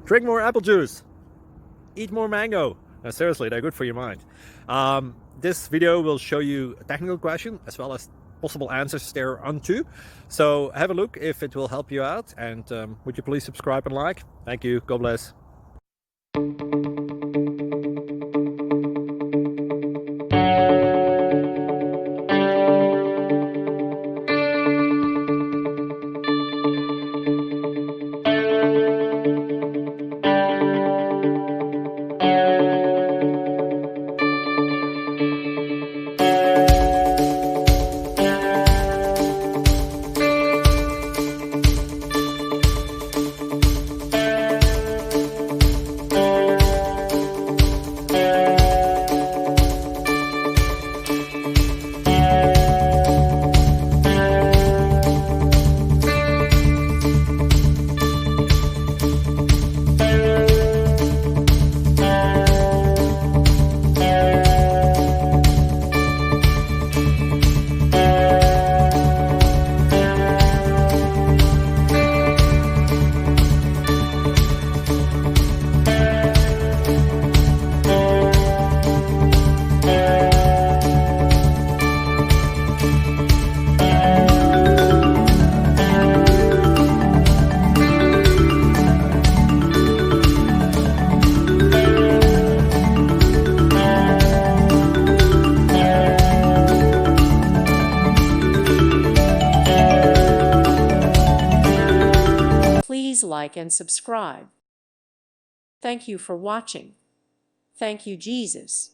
Drink more apple juice. Eat more mango. No, seriously, they're good for your mind. This video will show you a technical question as well as possible answers thereunto. So have a look if it will help you out, and would you please subscribe and like? Thank you. God bless. Please like and subscribe. Thank you for watching. Thank you, Jesus.